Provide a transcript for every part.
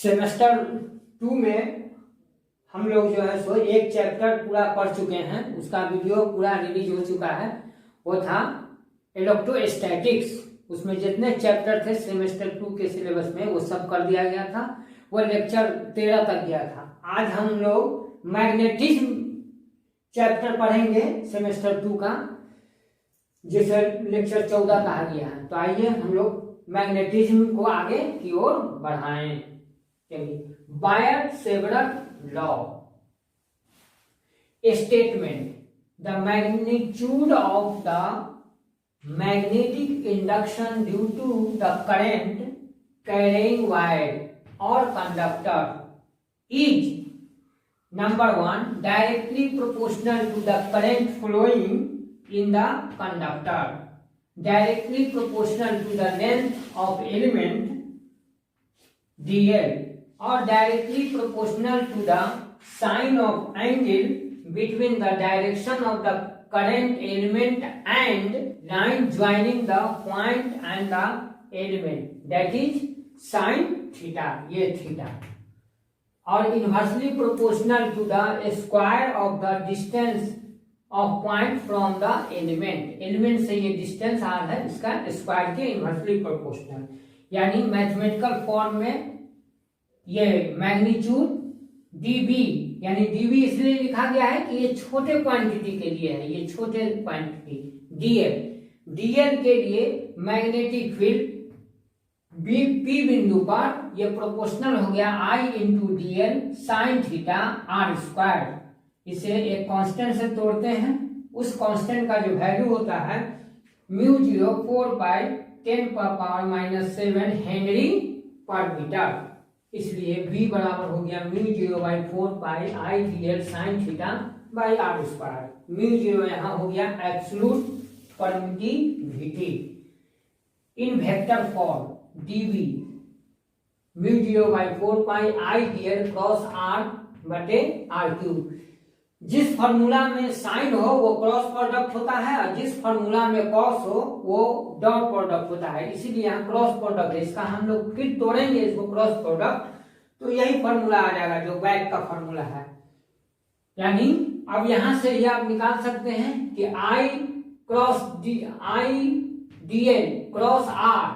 Semester 2 में हम लोग जो है सो एक चैप्टर पूरा पढ़ चुके हैं, उसका वीडियो पूरा रिलीज हो चुका है। वो था इलेक्ट्रोस्टैटिक्स। उसमें जितने चैप्टर थे सेमेस्टर 2 के सिलेबस में वो सब कर दिया गया था। वो लेक्चर 13 तक गया था। आज हम लोग मैग्नेटिज्म चैप्टर पढ़ेंगे सेमेस्टर 2 का, जिसे लेक्चर 14 कहा गया है। तो आइए हम लोग मैग्नेटिज्म को आगे की ओर बढ़ाएं। चलिए, Biot Savart law statement, the magnitude of the magnetic induction due to the current carrying wire or conductor is number 1 directly proportional to the current flowing in the conductor, directly proportional to the length of element dl, or directly proportional to the sine of angle between the direction of the current element and line joining the point and the element, that is sin theta, ये theta, और inversely proportional to the square of the distance of point from the element, element से ये distance आ रहा है, इसका square के inversely proportional। यानी mathematical form में ये मैग्नीट्यूड dB, यानी dB इसलिए लिखा गया है कि ये छोटे क्वांटिटी के लिए है, ये छोटे क्वांटिटी dl के लिए मैग्नेटिक फील्ड P बिंदु पर ये प्रोपोर्शनल हो गया I into dl sine theta r square. इसे एक कांस्टेंट से तोड़ते हैं, उस कांस्टेंट का जो वैल्यू होता है μ0 4/10⁻⁻7 हेनरी पर मीटर। इसलिए V बराबर हो गया μ0/4πI/dl sine theta by r square. μ0 यहाँ हो गया absolute permittivity in vector form dV μ0/4πI/dl cross r बटे r³। जिस फॉर्मूला में साइन हो वो क्रॉस प्रोडक्ट होता है, और जिस फॉर्मूला में कॉस हो वो डॉट प्रोडक्ट होता है। इसीलिए यहाँ क्रॉस प्रोडक्ट है, इसका हम लोग फिर तोड़ेंगे इसको क्रॉस प्रोडक्ट, तो यही फॉर्मूला आ जाएगा जो बैक का फॉर्मूला है। यानी अब यहां से ये आप निकाल सकते हैं कि I cross dl cross r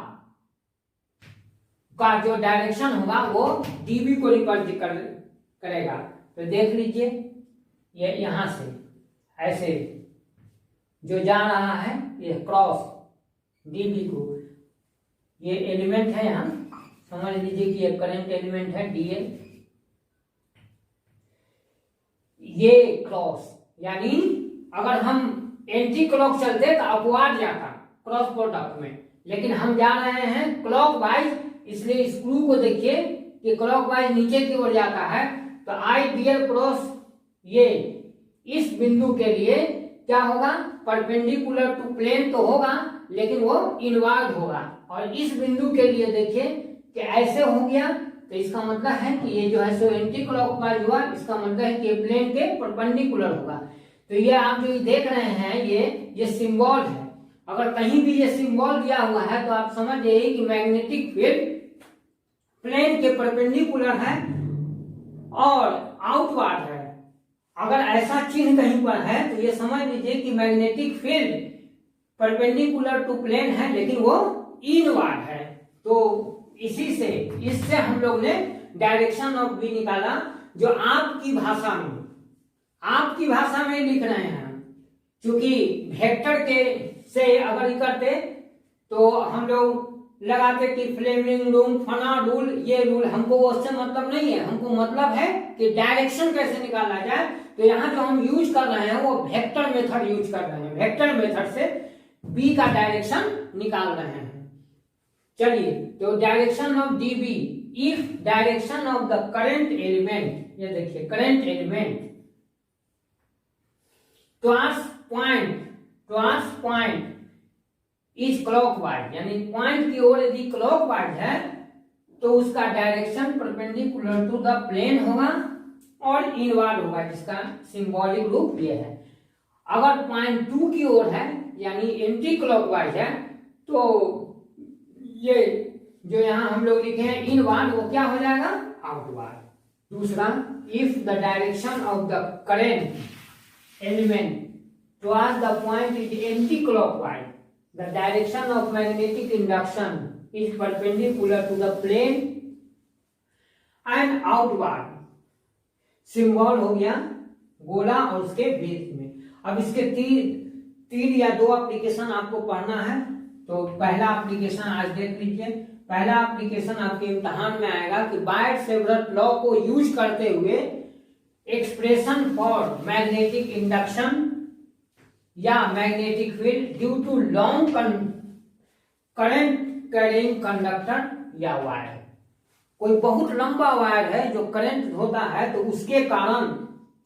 का जो डायरेक्शन होगा वो dB को रिप्रेजेंट करेगा। तो देख लीजिए, ये यहां से ऐसे जो जा रहा है ये क्रॉस dB को, ये एलिमेंट है, यहाँ समझ लीजिए कि ये करंट एलिमेंट है dl, ये क्रॉस, यानी अगर हम एंटी क्लॉक चलते तो अपवार्ड जाता क्रॉस प्रोडक्ट में, लेकिन हम जा रहे हैं क्लॉक वाइज, इसलिए स्क्रू को देखिए कि क्लॉक वाइज नीचे की ओर जाता है। तो I dl क्रॉस ये इस बिंदु के लिए क्या होगा, परपेंडिकुलर टू प्लेन तो होगा लेकिन वो इनवर्ड होगा, और इस बिंदु के लिए देखिए कि ऐसे हो गया, तो इसका मतलब है कि ये जो है सो एंटी क्लॉकवाइज हुआ, इसका मतलब है कि ये प्लेन के परपेंडिकुलर होगा। तो ये आप जो देख रहे हैं ये सिंबल है। अगर कहीं भी ये सिंबल दिया हुआ है तो आप समझ जाइए कि मैग्नेटिक फील्ड प्लेन के परपेंडिकुलर है और आउटवर्ड है। अगर ऐसा चिन्ह कहीं पर है तो ये समझ लीजिए कि magnetic field perpendicular to plane है लेकिन वो इनवर्ड है। तो इससे हम लोग ने डायरेक्शन ऑफ बी निकाला, जो आपकी भाषा में लिख रहे हैं। क्योंकि वेक्टर के से अगर करते तो हम लोग लगाते कि फ्लेमिंग रूल, फना रूल, ये रूल, हमको उससे मतलब नहीं है। हमको मतलब है कि डायरेक्शन कैसे निकाला जाए। तो यहाँ जो हम यूज कर रहे हैं वो वेक्टर मेथड यूज कर रहे हैं। वेक्टर मेथड से बी का डायरेक्शन निकाल रहे हैं। चलिए, तो direction of dB if direction of the current element, ये देखिए current element towards point is clockwise, यानी पॉइंट की ओर यदि क्लॉकवाइज है तो उसका direction perpendicular to the plane होगा और इनवर्ड होगा, जिसका सिंबॉलिक रूप ये है। अगर पॉइंट 2 की ओर है यानी एंटी क्लॉकवाइज है तो ये जो यहाँ हम लोग लिखे हैं इनवर्ड, वो क्या हो जाएगा, आउटवर्ड। दूसरा, if the direction of the current element towards the point is anti-clockwise, the direction of magnetic induction is perpendicular to the plane and outward। Symbol हो गया गोला और उसके बेस में। अब इसके तीन या दो एप्लीकेशन आपको पढ़ना है। तो पहला एप्लीकेशन आज देख लीजिए। पहला एप्लीकेशन आपके इम्तहान में आएगा कि बायट-सेवरट लॉ को यूज करते हुए एक्सप्रेशन फॉर मैग्नेटिक इंडक्शन या magnetic field due to long current carrying conductor या वायर। कोई बहुत लंबा वायर है जो करंट होता है, तो उसके कारण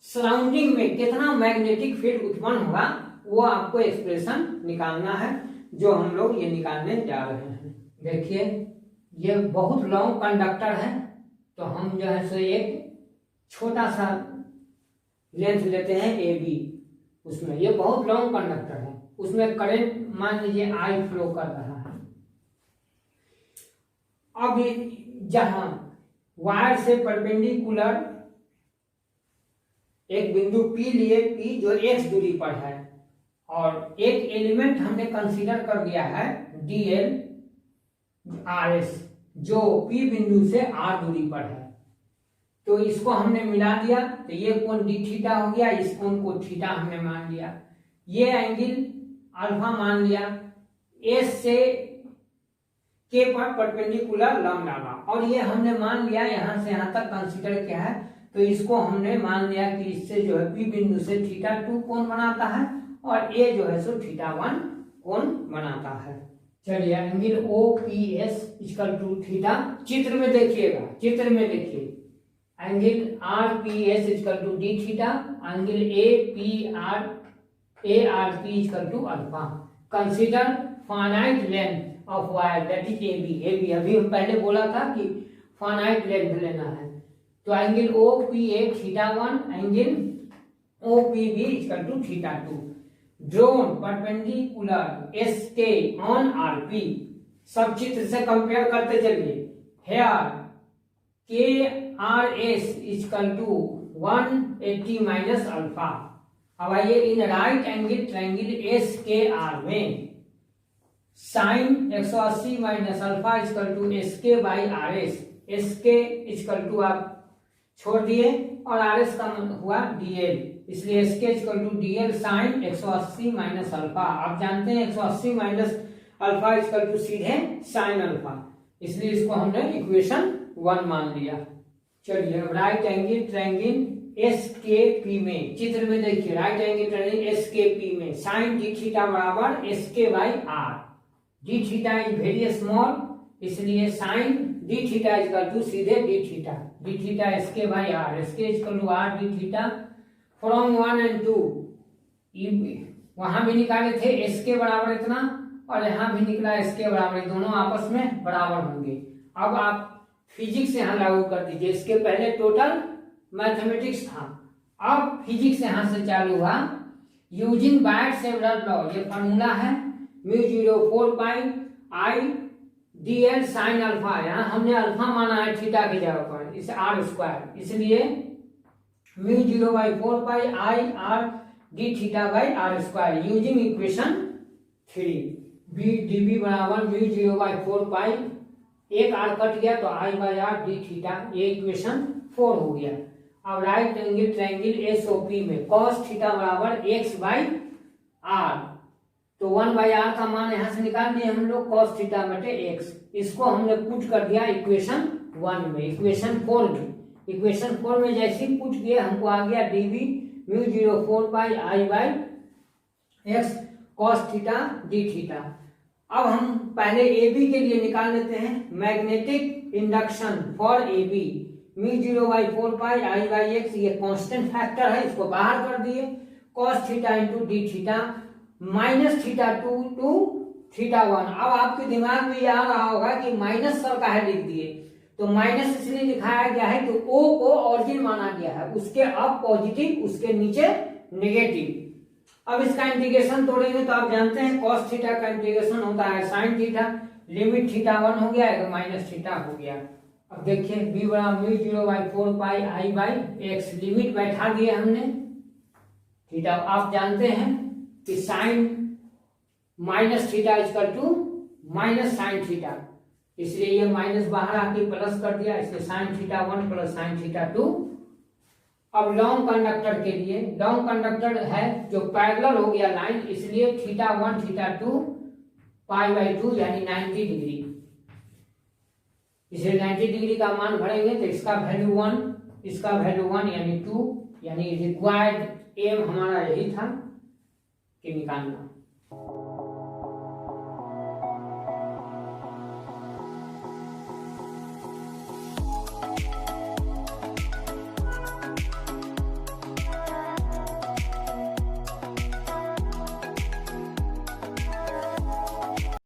सराउंडिंग में कितना मैग्नेटिक फील्ड उत्पन्न होगा वो आपको एक्सप्रेशन निकालना है, जो हम लोग ये निकालने जा रहे हैं। देखिए ये बहुत लॉन्ग कंडक्टर है, तो हम जो है सो एक छोटा सा लेंथ लेते हैं ए बी। उसमें ये बहुत लॉन्ग कंडक्टर है, उसमें करंट मान लीजिए आई फ्लो कर रहा है। अब जहां वायर से परपेंडिकुलर एक बिंदु P लिए, P जो x दूरी पर है, और एक एलिमेंट हमने कंसीडर कर दिया है dl rs जो P बिंदु से r दूरी पर है। तो इसको हमने मिला दिया, तो ये कोण डी थीटा हो गया, इस कोण को थीटा हमने मान लिया, ये एंगल अल्फा मान लिया, एस से के पर परपेंडिकुलर लंब डाला, और ये हमने मान लिया यहाँ से यहाँ तक कंसीडर किया है। तो इसको हमने मान लिया कि इससे जो है पी बिंदु से थीटा 2 कोण बनाता है, और ए जो है सो थीटा 1 कोण बनाता है। चलिए angle O P S equal to theta, चित्र में देखिएगा, चित्र में देखिए angle R P S equal to d theta, angle A R P equal to alpha. Consider finite length of wire that is A B. अभी हम पहले बोला था कि फाइनाइट लेंथ लेना है। तो angle O P A theta 1, angle O P B equal to theta 2। Drawn perpendicular S K on R P. सब चित्र से कंपेयर करते चलिए। Here K R S equal to 180 minus alpha. अब आइए इन right angle triangle S K R में sine 180 minus alpha equal to S K by R S. S K equal to आप छोड़ दिए और आर एस का हुआ डीएल, इसलिए S K equal to DL sine 180 minus alpha. आप जानते हैं 180 माइनस अल्फा इक्वल टू सीधे साइन अल्फा, इसलिए इसको हमने इक्वेशन 1 मान लिया। चलिए अब right angle triangle S K P में, चित्र में देखिए right angle triangle S K P में साइन डी थीटा बराबर S K by R. D theta is very small, इसलिए sine D theta equal to सीधे D theta, d theta S K by R, S K equal to R D theta. From 1 and 2 वहां भी निकाले थे S के बराबर इतना, और यहाँ भी निकला एस के बराबर, दोनों आपस में बराबर होंगे। अब आप फिजिक्स यहाँ लागू कर दीजिए। इसके पहले टोटल मैथमेटिक्स था, अब फिजिक्स यहाँ से चालू हुआ। यूजिंग बायट-सेवरट लॉ, ये फॉर्मूला है mu 4 pi I D L sine alpha. यहाँ हमने अल्फा माना है थीटा की जगह पर, इसे आर स्क्वायर, इसलिए mu 0/4 pi I R D theta by R square. Using equation 3 B d B बराबर म्यू 0/4 पाई, एक आर कट गया तो I by R D theta, ये इक्वेशन 4 हो गया। अब right angle triangle S O P में कॉस थीटा बराबर एक्स बाई आर, तो 1/r का मान यहां से निकाल दिए हम लोग, cos थीटा बटे x। इसको हमने पुट कर दिया इक्वेशन 1 में, इक्वेशन 4 में। इक्वेशन 4 में जैसे ही पुट किए हमको आ गया dv mu 0/4 pi I by x cos theta d theta. अब हम पहले AB के लिए निकाल लेते हैं magnetic induction for AB। Mu 0/4 pi I by x, ये कांस्टेंट फैक्टर है, इसको बाहर कर दिए। cos theta into d theta minus theta 2 to theta 1। अब आपके दिमाग में ये आ रहा होगा कि माइनस सर का है लिख दिए, तो माइनस इसलिए लिखाया गया है कि O को ऑरिजिन माना गया है, उसके अब पॉजिटिव उसके नीचे नेगेटिव। अब इसका इंटीग्रेशन तोड़ेंगे तो आप जानते हैं cos थीटा का इंटीग्रेशन होता है sin थीटा, लिमिट थीटा 1 हो गया है तो माइनस थीटा हो गया। अब देखिए b बड़ा μ0/4πi/x लिमिट बैठा दिया हमने। थीटा आप जानते हैं कि sine minus theta equal to minus sine theta, इसलिए ये माइनस बाहर आके प्लस कर दिया, इसलिए sine theta 1 plus sine theta 2। अब लॉन्ग कंडक्टर के लिए, लॉन्ग कंडक्टर है जो पैरेलल हो गया लाइन, इसलिए थीटा 1 थीटा 2 π/2 यानी 90 डिग्री। इसलिए 90 डिग्री का मान भरेंगे तो इसका वैल्यू 1, इसका वैल्यू 1 यानी 2, यानी रिक्वायर्ड एम हमारा यही था कि निकालना।